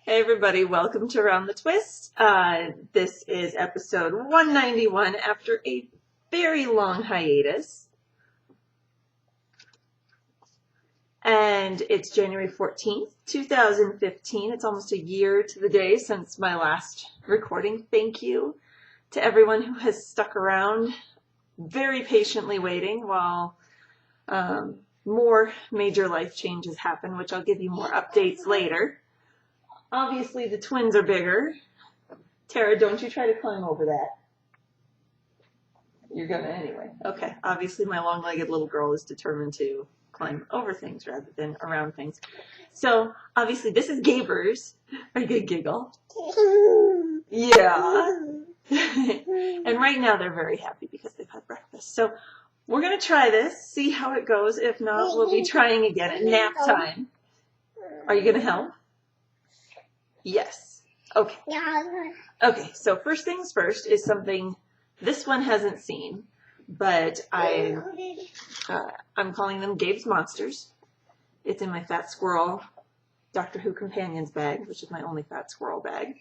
Hey everybody, welcome to Around the Twist. This is episode 191 after a very long hiatus. And it's January 14th, 2015. It's almost a year to the day since my last recording. Thank you to everyone who has stuck around, very patiently waiting while more major life changes happen, which I'll give you more updates later. Obviously, the twins are bigger. Tara, don't you try to climb over that. You're gonna anyway. Okay. Obviously, my long-legged little girl is determined to climb over things rather than around things. So, obviously, this is Gaber's. Are you gonna giggle? Yeah. And right now, they're very happy because they've had breakfast. So, we're gonna try this, see how it goes. If not, we'll be trying again at nap time. Are you gonna help? Yes. Okay. Okay, so first things first is something this one hasn't seen, but I'm calling them Gabe's Monsters. It's in my Fat Squirrel Doctor Who Companions bag, which is my only Fat Squirrel bag.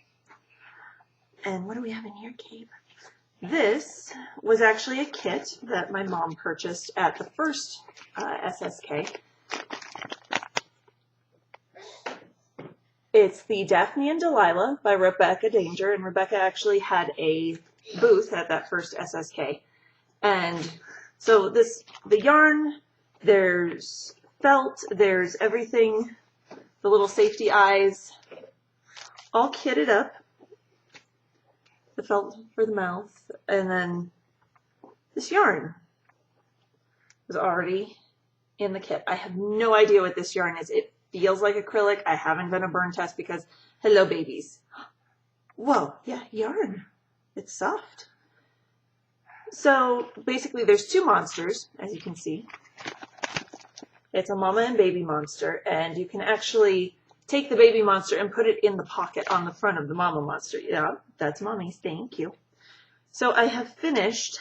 And what do we have in here, Gabe? This was actually a kit that my mom purchased at the first SSK. It's the Daphne and Delilah by Rebecca Danger, and Rebecca actually had a booth at that first SSK. And so the yarn, there's felt, there's everything, the little safety eyes, all kitted up. The felt for the mouth, and then this yarn was already in the kit. I have no idea what this yarn is. It feels like acrylic. I haven't done a burn test because, hello babies. Whoa, yeah, yarn. It's soft. So basically there's two monsters, as you can see. It's a mama and baby monster, and you can actually take the baby monster and put it in the pocket on the front of the mama monster. Yeah, that's mommy's, thank you. So I have finished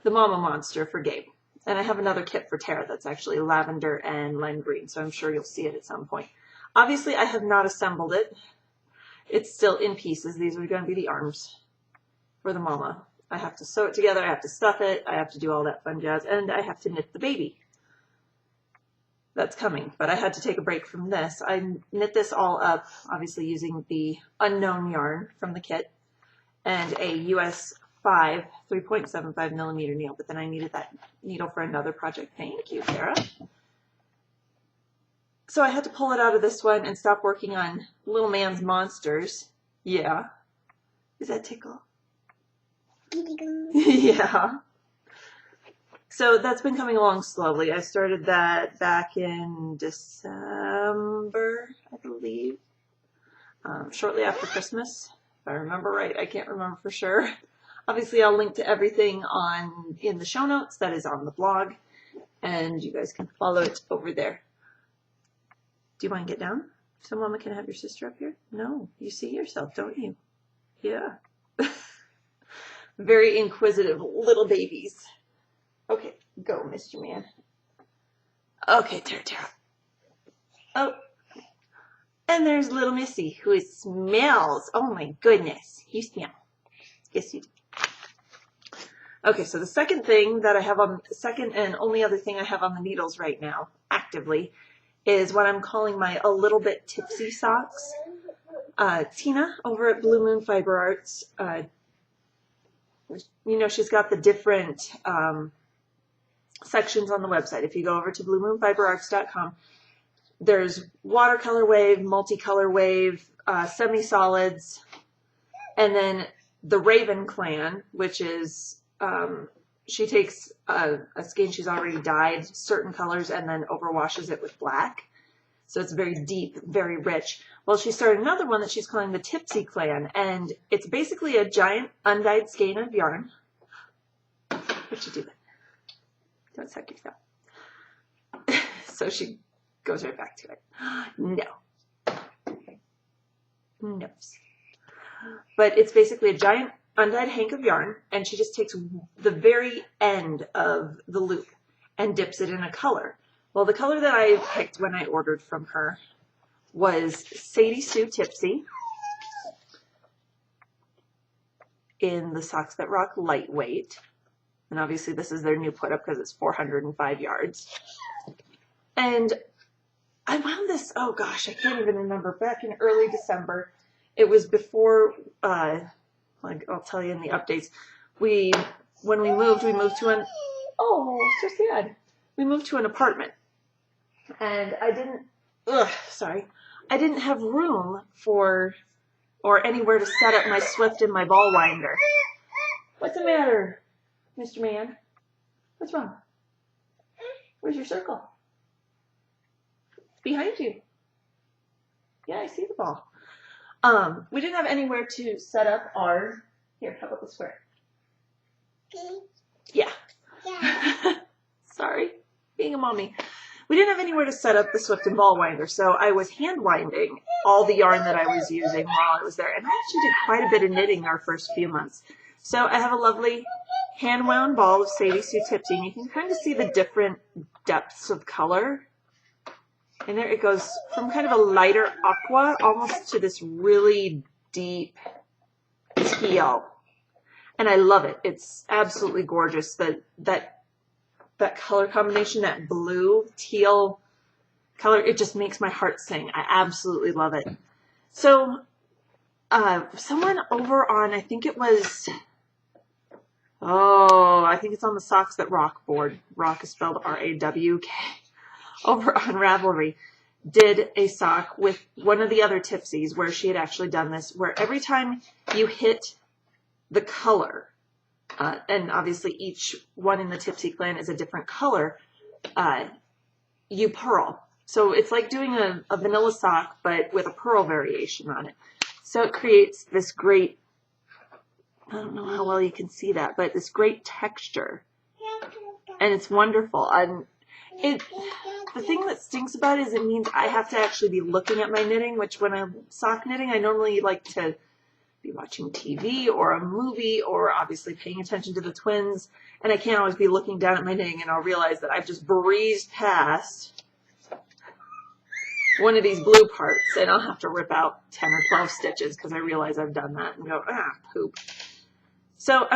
the mama monster for Gabe. And I have another kit for Tara that's actually lavender and lime green, so I'm sure you'll see it at some point. Obviously, I have not assembled it. It's still in pieces. These are going to be the arms for the mama. I have to sew it together, I have to stuff it, I have to do all that fun jazz, and I have to knit the baby. That's coming, but I had to take a break from this. I knit this all up, obviously using the unknown yarn from the kit, and a US 5 3.75 millimeter needle, but then I needed that needle for another project. Thank you, Tara. So I had to pull it out of this one and stop working on little man's monsters. Yeah. Does that tickle? Yeah. So that's been coming along slowly. I started that back in December, I believe, shortly after Christmas, if I remember right. I can't remember for sure. Obviously, I'll link to everything in the show notes that is on the blog, and you guys can follow it over there. Do you want to get down so Mama can have your sister up here? No, you see yourself, don't you? Yeah. Very inquisitive little babies. Okay, go, Mr. Man. Okay, Tara. Oh, and there's little Missy, who smells. Oh my goodness, you smell. Yes, you do. Okay, so the second thing that I have second and only other thing I have on the needles right now, actively, is what I'm calling my a little bit tipsy socks. Tina over at Blue Moon Fiber Arts, she's got the different sections on the website. If you go over to bluemoonfiberarts.com, there's watercolor wave, multicolor wave, semi-solids, and then the Raven Clan, which is she takes a skein she's already dyed certain colors and then overwashes it with black. So it's very deep, very rich. Well, she started another one that she's calling the Tipsy Clan, and it's basically a giant undyed skein of yarn. What you doing? Don't suck yourself. So she goes right back to it. No. No. But it's basically a giant undyed hank of yarn, and she just takes the very end of the loop and dips it in a color. Well, the color that I picked when I ordered from her was Sadie Sue Tipsy in the Socks That Rock Lightweight. And obviously this is their new put up because it's 405 yards. And I wound this, oh gosh, I can't even remember, back in early December. It was before, like I'll tell you in the updates, when we moved to an, oh, so sad. We moved to an apartment. And I didn't have room for, or anywhere to set up my Swift and my ball winder. What's the matter, Mr. Man? What's wrong? Where's your circle? It's behind you. Yeah, I see the ball. We didn't have anywhere to set up our, here, how about the square? Yeah. Sorry, being a mommy. We didn't have anywhere to set up the Swift and ball winder, so I was hand winding all the yarn that I was using while I was there. And I actually did quite a bit of knitting our first few months. So I have a lovely hand wound ball of Sadie Sue Tipsy, and you can kind of see the different depths of color. And there it goes from kind of a lighter aqua almost to this really deep teal. And I love it. It's absolutely gorgeous. That color combination, that blue teal color, it just makes my heart sing. I absolutely love it. So someone over on, I think it was, I think it's on the Socks That Rock board. Rock is spelled R-A-W-K. Over on Ravelry, did a sock with one of the other Tipsies where she had actually done this, where every time you hit the color, and obviously each one in the Tipsy clan is a different color, you purl. So it's like doing a vanilla sock, but with a purl variation on it. So it creates this great, I don't know how well you can see that, but this great texture. And it's wonderful. And the thing that stinks about it is it means I have to actually be looking at my knitting, which when I'm sock knitting, I normally like to be watching TV or a movie or obviously paying attention to the twins. And I can't always be looking down at my knitting and I'll realize that I've just breezed past one of these blue parts and I'll have to rip out 10 or 12 stitches because I realize I've done that and go, poop. So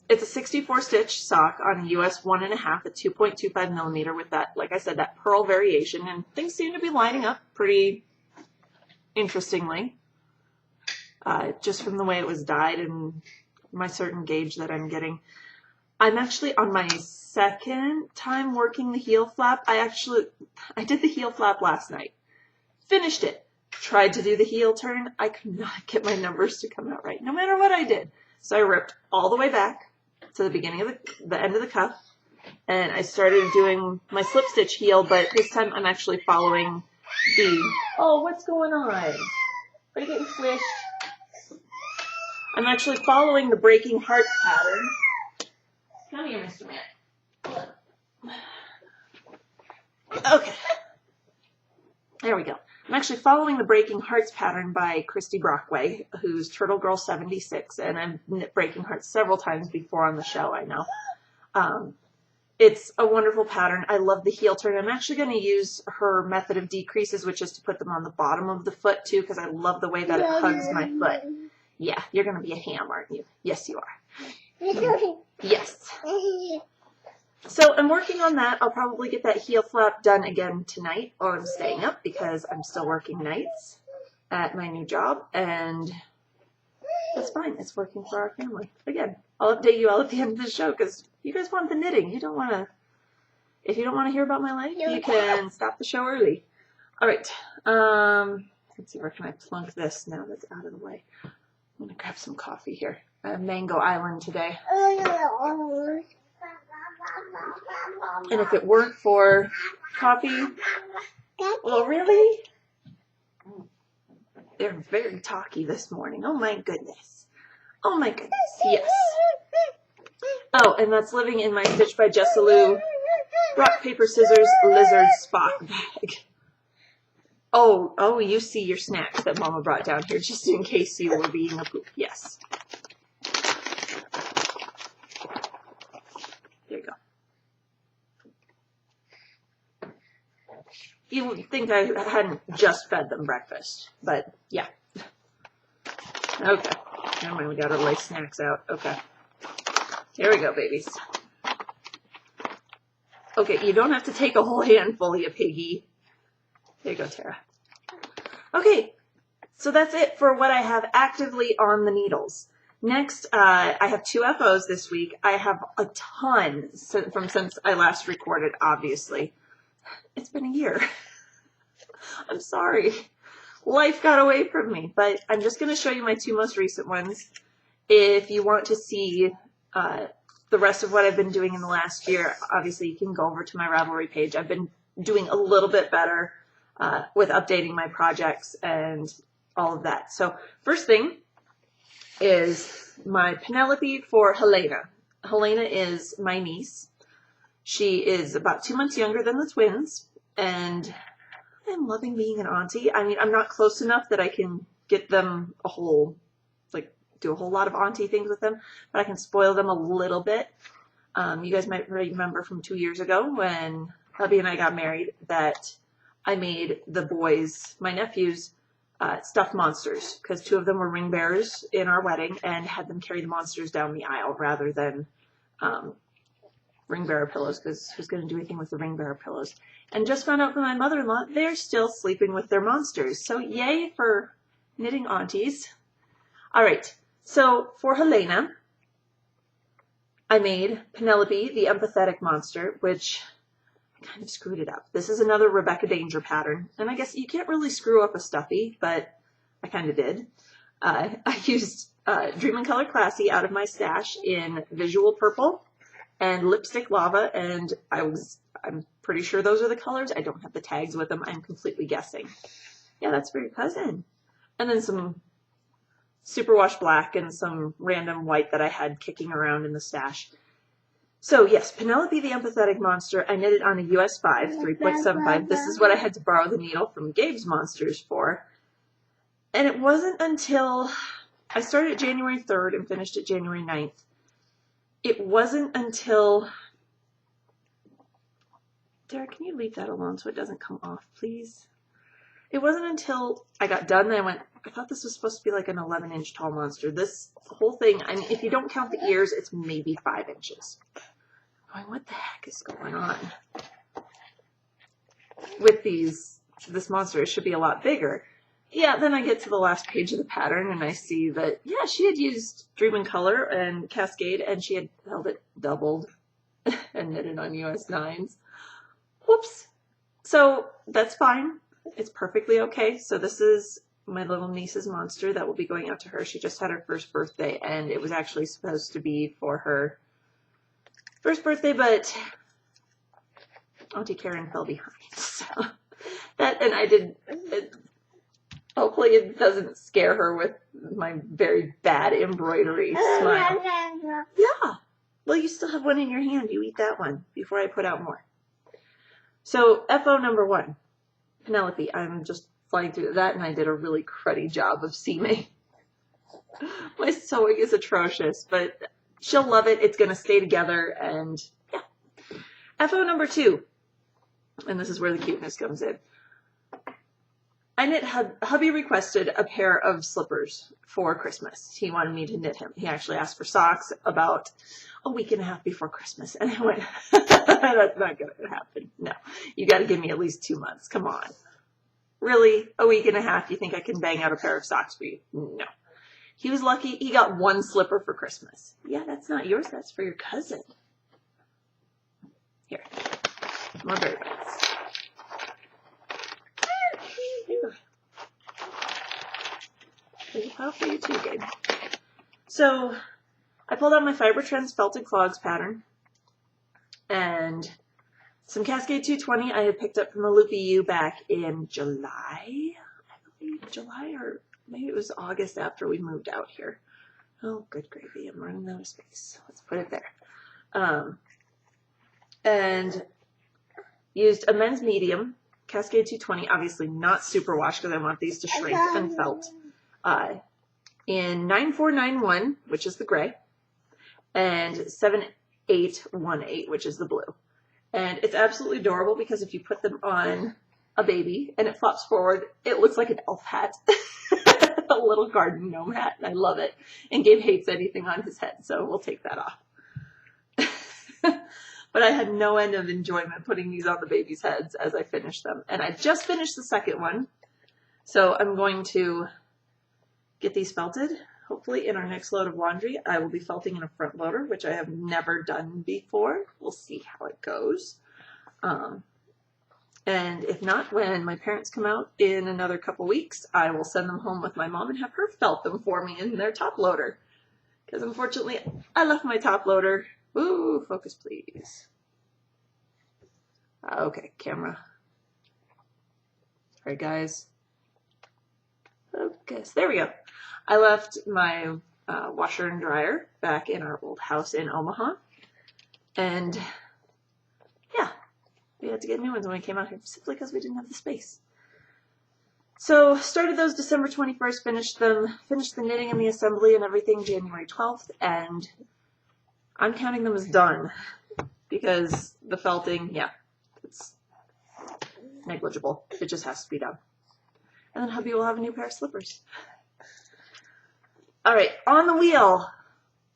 it's a 64 stitch sock on a US 1.5 at 2.25 millimeter with that, like I said, that purl variation, and things seem to be lining up pretty interestingly, just from the way it was dyed and my certain gauge that I'm getting. I'm actually on my second time working the heel flap. I did the heel flap last night, finished it, tried to do the heel turn. I could not get my numbers to come out right, no matter what I did. So I ripped all the way back to the beginning of the end of the cuff, and I started doing my slip stitch heel, but this time I'm actually following the, oh, what's going on? Are you getting squished? I'm actually following the breaking heart pattern. Come here, Mr. Man. Okay. There we go. I'm actually following the Breaking Hearts pattern by Christy Brockway, who's Turtle Girl 76, and I've knit Breaking Hearts several times before on the show, I know. It's a wonderful pattern. I love the heel turn. I'm actually going to use her method of decreases, which is to put them on the bottom of the foot, too, because I love the way that it hugs my foot. Yeah, you're going to be a ham, aren't you? Yes, you are. Yes. So I'm working on that. I'll probably get that heel flap done again tonight, or I'm staying up because I'm still working nights at my new job, and that's fine. It's working for our family. Again, I'll update you all at the end of the show because you guys want the knitting. You don't want to, if you don't want to hear about my life, you can stop the show early. All right. Let's see, where can I plunk this now that's out of the way? I'm going to grab some coffee here. Mango Island today. And if it weren't for coffee, well, really? They're very talky this morning. Oh, my goodness. Oh, my goodness. Yes. Oh, and that's living in my Stitch by Jessalou rock, paper, scissors, lizard spot bag. Oh, you see your snacks that Mama brought down here just in case you were being a poop. Yes. There you go. You would think I hadn't just fed them breakfast, but yeah. Okay. Never mind, we gotta lay snacks out. Okay. Here we go, babies. Okay, you don't have to take a whole handful, you piggy. There you go, Tara. Okay, so that's it for what I have actively on the needles. Next, I have 2 FOs this week. I have a ton from since I last recorded, obviously. It's been a year. I'm sorry. Life got away from me, but I'm just going to show you my 2 most recent ones. If you want to see the rest of what I've been doing in the last year, obviously you can go over to my Ravelry page. I've been doing a little bit better with updating my projects and all of that. So first thing is my Penelope for Helena. Helena is my niece. She is about 2 months younger than the twins, and I'm loving being an auntie. I mean, I'm not close enough that I can get them a whole, like, do a whole lot of auntie things with them, but I can spoil them a little bit. You guys might remember from 2 years ago when hubby and I got married that I made the boys, my nephews, stuffed monsters, because 2 of them were ring bearers in our wedding, and had them carry the monsters down the aisle rather than ring bearer pillows, because who's going to do anything with the ring bearer pillows? And just found out from my mother-in-law, they're still sleeping with their monsters. So yay for knitting aunties. All right, so for Helena, I made Penelope, the empathetic monster, which I kind of screwed it up. This is another Rebecca Danger pattern, and I guess you can't really screw up a stuffy, but I kind of did. I used Dream and Color Classy out of my stash in Visual Purple and Lipstick Lava, and I'm pretty sure those are the colors. I don't have the tags with them. I'm completely guessing. Yeah, that's for your cousin. And then some Superwash Black and some random white that I had kicking around in the stash. So yes, Penelope the empathetic monster, I knitted on a US 5, 3.75. This is what I had to borrow the needle from Gabe's Monsters for. And it wasn't until I started January 3rd and finished it January 9th. It wasn't until, Derek, can you leave that alone so it doesn't come off, please? It wasn't until I got done that I went, I thought this was supposed to be like an 11-inch tall monster. This whole thing, I mean, if you don't count the ears, it's maybe 5 inches. I'm going, what the heck is going on with this monster? It should be a lot bigger. Yeah, then I get to the last page of the pattern and I see that, yeah, she had used Dream and Color and Cascade, and she had held it doubled and knitted on US 9s. Whoops. So that's fine. It's perfectly okay. So this is my little niece's monster that will be going out to her. She just had her first birthday, and it was actually supposed to be for her first birthday, but Auntie Karen fell behind. So that, and I did, hopefully it doesn't scare her with my very bad embroidery smile. Yeah. Well, you still have one in your hand. You eat that one before I put out more. So FO number 1, Penelope. I'm just flying through that, and I did a really cruddy job of seaming. My sewing is atrocious, but she'll love it. It's going to stay together, and yeah. FO number 2, and this is where the cuteness comes in. I knit, hubby requested a pair of slippers for Christmas. He wanted me to knit him. He actually asked for socks about a week and a half before Christmas, and I went, that's not going to happen. No, you got to give me at least 2 months. Come on. Really? A week and a half? You think I can bang out a pair of socks for you? No. He was lucky. He got 1 slipper for Christmas. Yeah, that's not yours. That's for your cousin. Here. More berry bites. There's a pile for you too, Gabe. So I pulled out my Fiber Trends Felted Clogs pattern and some Cascade 220 I had picked up from a Loopy U back in July, I believe, July, or maybe it was August after we moved out here. Oh, good gravy, I'm running out of space. Let's put it there. And used a men's medium, Cascade 220, obviously not superwash because I want these to shrink and felt, in 9491, which is the gray, and 7818, which is the blue. And it's absolutely adorable because if you put them on a baby and it flops forward, it looks like an elf hat. A little garden gnome hat, and I love it. And Gabe hates anything on his head, so we'll take that off. But I had no end of enjoyment putting these on the babies' heads as I finished them. And I just finished the second one, so I'm going to get these felted. Hopefully in our next load of laundry, I will be felting in a front loader, which I have never done before. We'll see how it goes. And if not, when my parents come out in another couple weeks, I will send them home with my mom and have her felt them for me in their top loader. Because unfortunately, I left my top loader. Ooh, focus please. Okay, camera. All right, guys. Focus. There we go. I left my washer and dryer back in our old house in Omaha. And yeah, we had to get new ones when we came out here simply because we didn't have the space. So started those December 21st, finished the knitting and the assembly and everything January 12th, and I'm counting them as done because the felting, yeah, it's negligible. It just has to be done. And then hubby will have a new pair of slippers. All right, on the wheel.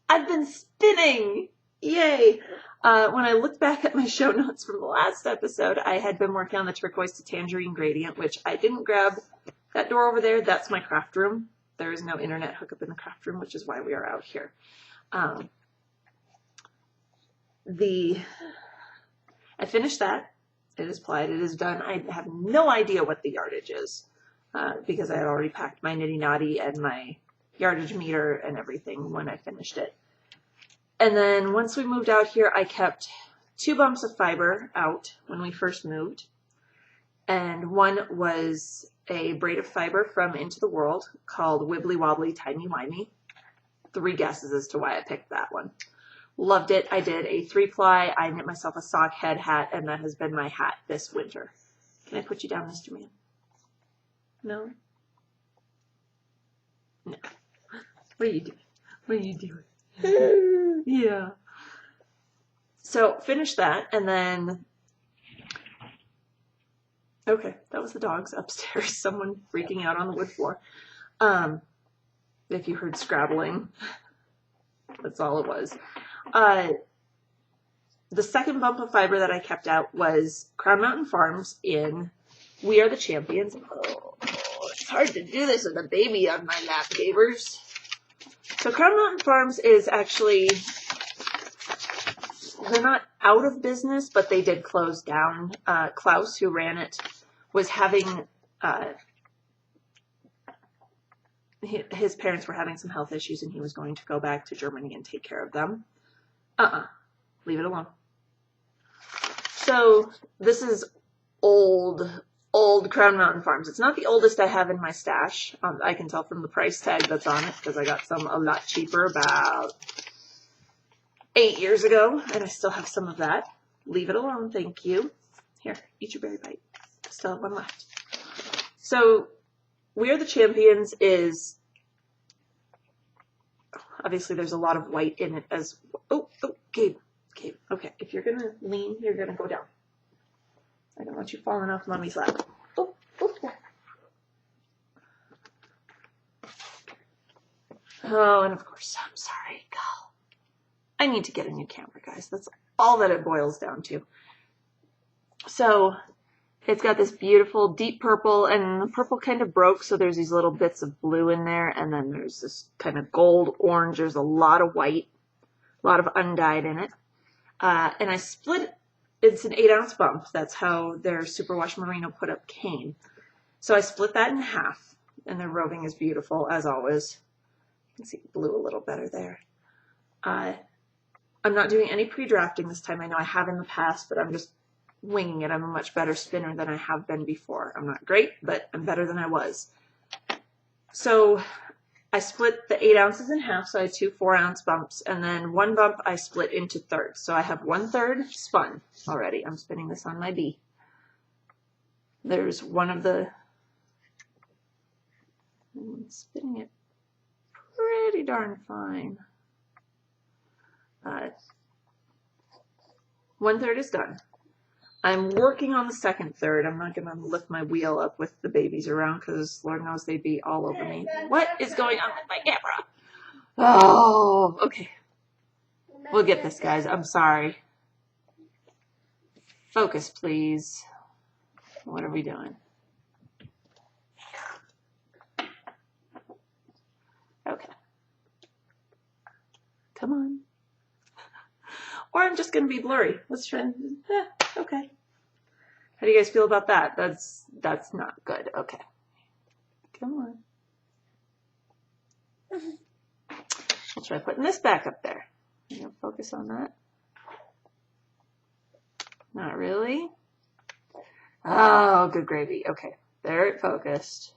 I've been spinning. Yay. When I looked back at my show notes from the last episode, I had been working on the turquoise to tangerine gradient, which I didn't grab. That door over there, that's my craft room. There is no internet hookup in the craft room, which is why we are out here. I finished that. It is plied. It is done. I have no idea what the yardage is because I had already packed my nitty notty and my yardage meter and everything when I finished it. And then once we moved out here, I kept 2 bumps of fiber out when we first moved. And one was a braid of fiber from Into the World called Wibbly Wobbly Timey Wimey. 3 guesses as to why I picked that one. Loved it. I did a 3-ply. I knit myself a sock head hat, and that has been my hat this winter. Can I put you down, Mr. Man? No? No. What are you doing? What are you doing? Yeah. So finished that, and then okay, that was the dogs upstairs. Someone freaking out on the wood floor. If you heard scrabbling, that's all it was. The second bump of fiber that I kept out was Crown Mountain Farms in We Are the Champions. Oh, it's hard to do this with a baby on my lap, neighbors. So Crown Mountain Farms is actually, they're not out of business, but they did close down. Klaus, who ran it, was having, his parents were having some health issues and he was going to go back to Germany and take care of them. Leave it alone. So this is old Crown Mountain Farms. It's not the oldest I have in my stash. I can tell from the price tag that's on it because I got some a lot cheaper about 8 years ago, and I still have some of that. Leave it alone, thank you. Here, eat your berry bite. Still have one left. So, We Are the Champions is, obviously there's a lot of white in it as, oh, Gabe, okay, if you're gonna lean, you're gonna go down. I don't want you falling off mommy's lap. Oh, and of course, I'm sorry, go. I need to get a new camera, guys. That's all that it boils down to. So it's got this beautiful deep purple, and the purple kind of broke, so there's these little bits of blue in there, and then there's this kind of gold orange. There's a lot of white, a lot of undyed in it. And I split, it's an 8-ounce bump. That's how their Superwash Merino put up came. So I split that in half, and their roving is beautiful, as always. You can see blue a little better there. I'm not doing any pre-drafting this time. I know I have in the past, but I'm just winging it. I'm a much better spinner than I have been before. I'm not great, but I'm better than I was. So I split the 8 ounces in half, so I had 2 4-ounce bumps, and then one bump I split into thirds. So I have 1/3 spun already. I'm spinning this on my B. There's one of the, I'm spinning it pretty darn fine. 1/3 is done. I'm working on the second third. I'm not going to lift my wheel up with the babies around because Lord knows they'd be all over me. What is going on with my camera? Oh, okay. We'll get this, guys. I'm sorry. Focus, please. What are we doing? Okay. Come on. Or I'm just going to be blurry. Let's try. Okay. How do you guys feel about that? That's not good. Okay. Come on. I'll try putting this back up there. You gonna focus on that? Not really. Oh, good gravy. Okay. There it focused.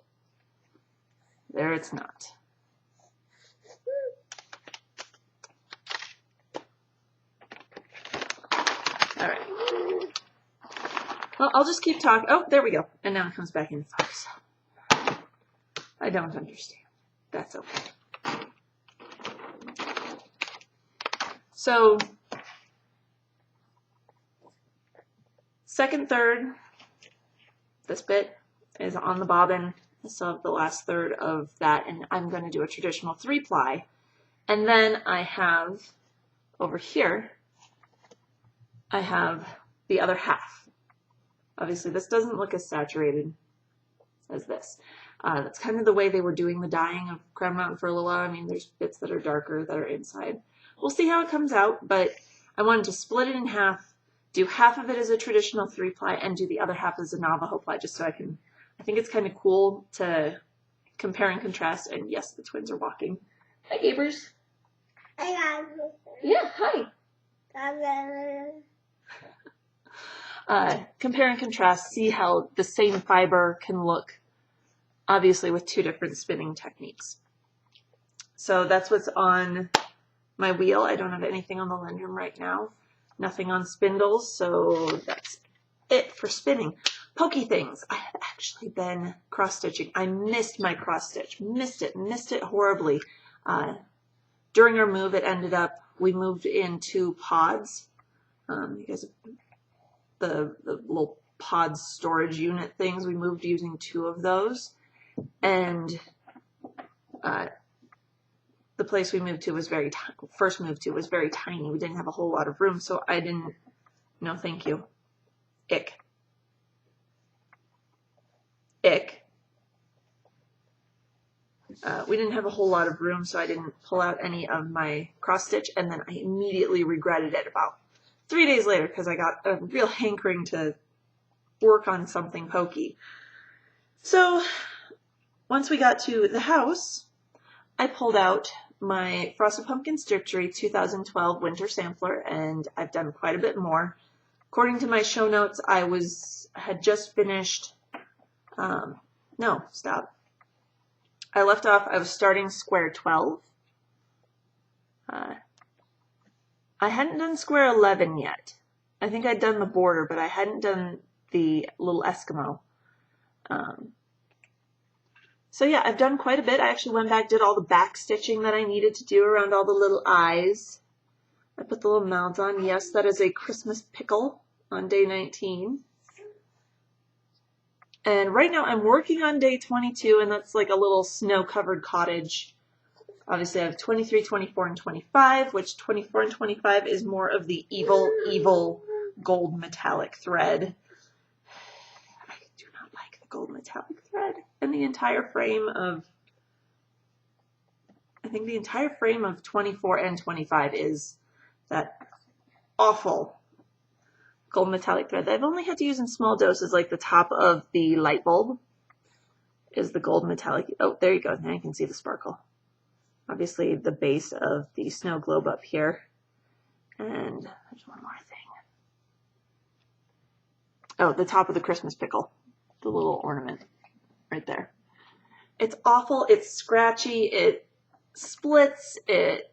There it's not. All right. Well, I'll just keep talking. Oh, there we go. And now it comes back into focus. I don't understand. That's okay. So, second third, this bit is on the bobbin. I still have the last third of that, and I'm going to do a traditional 3-ply. And then I have, over here, I have the other half. Obviously, this doesn't look as saturated as this. That's kind of the way they were doing the dyeing of Crown Mountain for a little while. I mean, there's bits that are darker that are inside. We'll see how it comes out, but I wanted to split it in half, do half of it as a traditional 3-ply, and do the other half as a Navajo ply, just so I think it's kind of cool to compare and contrast. And yes, the twins are walking. Hi, Gabers. Hi, Yeah, hi. Compare and contrast, see how the same fiber can look, obviously, with two different spinning techniques. So that's what's on my wheel. I don't have anything on the Lendrum right now. Nothing on spindles, so that's it for spinning. Pokey things. I have actually been cross-stitching. I missed my cross-stitch. Missed it horribly. During our move, it ended up, we moved into pods. You guys, the little pod storage unit things, we moved using 2 of those. And the place we moved to was first moved to was very tiny. We didn't have a whole lot of room, so I didn't, no thank you. Ick. We didn't have a whole lot of room, so I didn't pull out any of my cross stitch, and then I immediately regretted it about 3 days later because I got a real hankering to work on something pokey. So once we got to the house, I pulled out my Frosted Pumpkin Stitchery 2012 Winter Sampler, and I've done quite a bit more. According to my show notes, I had just finished, no, stop. I left off, I was starting square 12. I hadn't done square 11 yet. I think I'd done the border, but I hadn't done the little Eskimo. So yeah, I've done quite a bit. I actually went back, did all the back stitching that I needed to do around all the little eyes. I put the little mouths on. Yes, that is a Christmas pickle on day 19. And right now I'm working on day 22, and that's like a little snow-covered cottage. Obviously I have 23, 24, and 25, which 24 and 25 is more of the evil gold metallic thread. I do not like the gold metallic thread. And the entire frame of, I think the entire frame of 24 and 25 is that awful gold metallic thread that I've only had to use in small doses, like the top of the light bulb is the gold metallic. Oh, there you go. Now you can see the sparkle. Obviously the base of the snow globe up here. And there's one more thing. Oh, the top of the Christmas pickle, the little ornament right there. It's awful. It's scratchy. It splits. I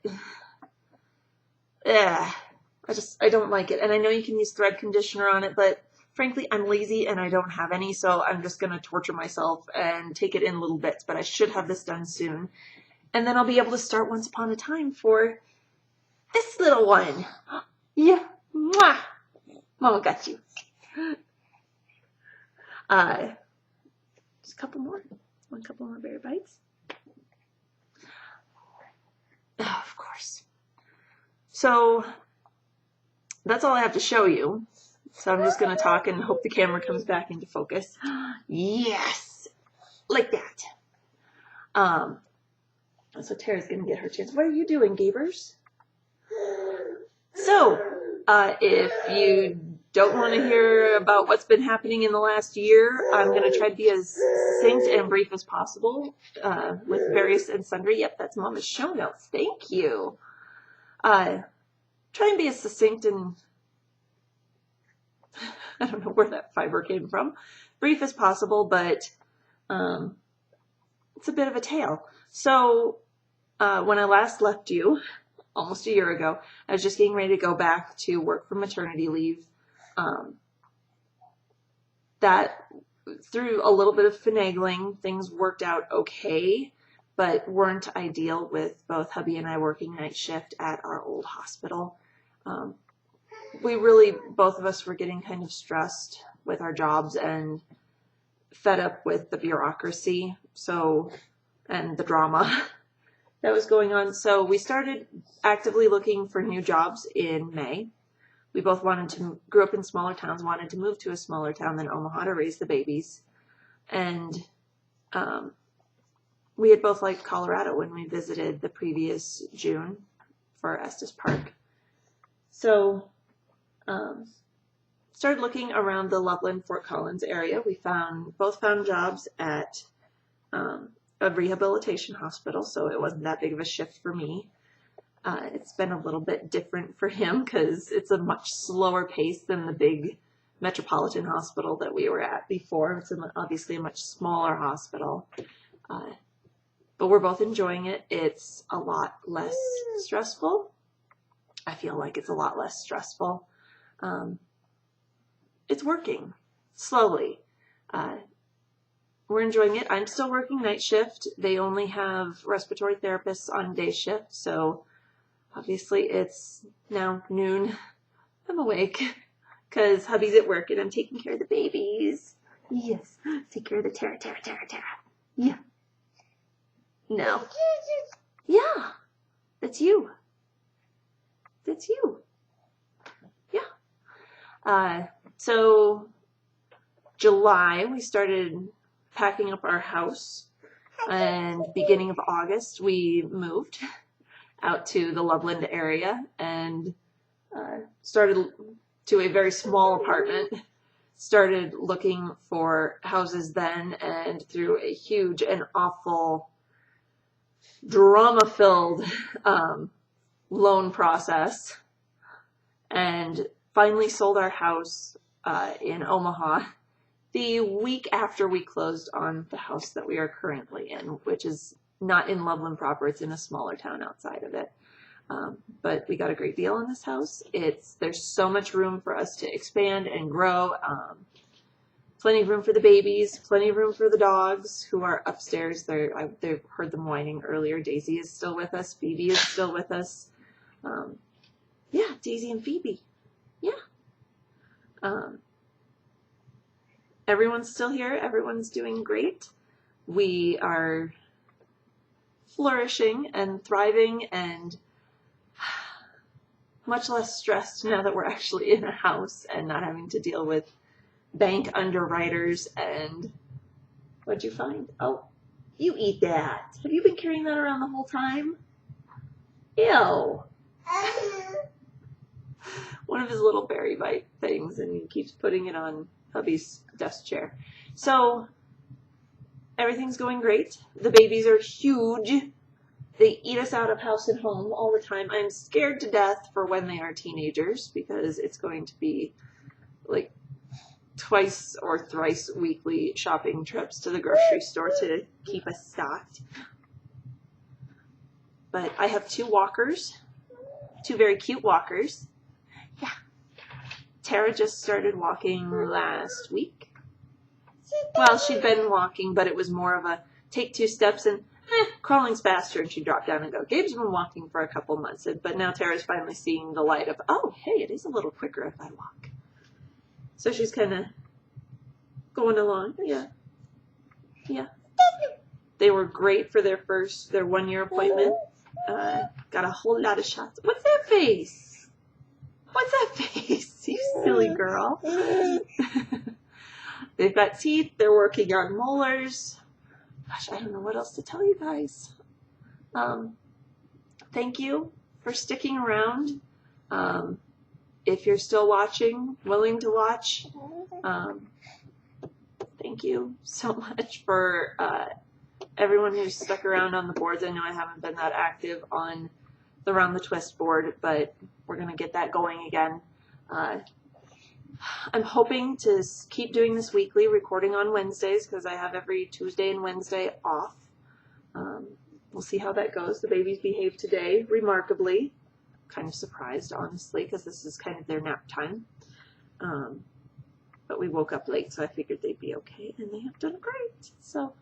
don't like it. And I know you can use thread conditioner on it, but frankly, I'm lazy and I don't have any, so I'm just going to torture myself and take it in little bits, but I should have this done soon. And then I'll be able to start Once Upon a Time for this little one. Yeah. Mwah. Mama got you. Just a couple more. One couple more berry bites. Oh, of course. So that's all I have to show you. So I'm just going to talk and hope the camera comes back into focus. Yes! Like that. So Tara's going to get her chance. What are you doing, Gabers? So, if you don't want to hear about what's been happening in the last year, I'm going to try to be as succinct and brief as possible with various and sundry. Yep, that's Mama's show notes. Thank you. Try and be as succinct and I don't know where that fiber came from. Brief as possible, but it's a bit of a tale. So when I last left you, almost a year ago, I was just getting ready to go back to work for maternity leave. That through a little bit of finagling, things worked out okay, but weren't ideal with both hubby and I working night shift at our old hospital. We really, both of us were getting kind of stressed with our jobs and fed up with the bureaucracy, and the drama that was going on. So we started actively looking for new jobs in May. We both grew up in smaller towns, wanted to move to a smaller town than Omaha to raise the babies. And we had both liked Colorado when we visited the previous June for Estes Park. So started looking around the Loveland, Fort Collins area. We both found jobs at a rehabilitation hospital, so it wasn't that big of a shift for me. It's been a little bit different for him because it's a much slower pace than the big metropolitan hospital that we were at before. It's obviously a much smaller hospital, but we're both enjoying it. It's a lot less stressful. I feel like it's a lot less stressful. It's working slowly. We're enjoying it. I'm still working night shift. They only have respiratory therapists on day shift, so obviously it's now noon. I'm awake because hubby's at work and I'm taking care of the babies. Yes, take care of the Tara. Yeah. No. Yeah, that's you. That's you. Yeah. So July, we started packing up our house, and beginning of August, we moved out to the Loveland area and started to a very small apartment. Started looking for houses then, and through a huge and awful drama-filled loan process, and finally sold our house in Omaha the week after we closed on the house that we are currently in, which is not in Loveland proper. It's in a smaller town outside of it. But we got a great deal on this house. There's so much room for us to expand and grow. Plenty of room for the babies, plenty of room for the dogs who are upstairs. They've heard them whining earlier. Daisy is still with us. Phoebe is still with us. Yeah, Daisy and Phoebe. Yeah. Everyone's still here. Everyone's doing great. We are flourishing and thriving and much less stressed now that we're actually in a house and not having to deal with bank underwriters. And what'd you find? Oh, you eat that. Have you been carrying that around the whole time? Ew. One of his little berry bite things, and he keeps putting it on hubby's desk chair. So everything's going great. The babies are huge. They eat us out of house and home all the time. I'm scared to death for when they are teenagers because it's going to be like twice or thrice weekly shopping trips to the grocery store to keep us stocked. But I have two walkers, two very cute walkers. Yeah. Tara just started walking last week. Well, she'd been walking, but it was more of a take 2 steps and crawling's faster, and she'd drop down and go. Gabe's been walking for a couple months, but now Tara's finally seeing the light of, oh, hey, it is a little quicker if I walk. So she's kind of going along. Yeah. Yeah. They were great for their 1 year appointment. Got a whole lot of shots. What's that face? What's that face? You silly girl. They've got teeth. They're working on molars. Gosh, I don't know what else to tell you guys. Thank you for sticking around. If you're still watching, willing to watch, thank you so much for everyone who's stuck around on the boards. I know I haven't been that active on the Round the Twist board, but we're going to get that going again. I'm hoping to keep doing this weekly, recording on Wednesdays, because I have every Tuesday and Wednesday off. We'll see how that goes. The babies behaved today remarkably. Kind of surprised, honestly, because this is kind of their nap time. But we woke up late, so I figured they'd be okay, and they have done great. So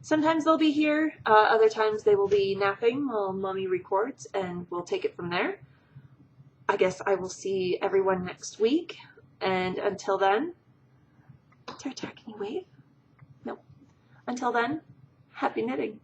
sometimes they'll be here. Other times they will be napping while Mommy records, and we'll take it from there. I guess I will see everyone next week. And until then, Tara, can you wave? No. Until then, happy knitting.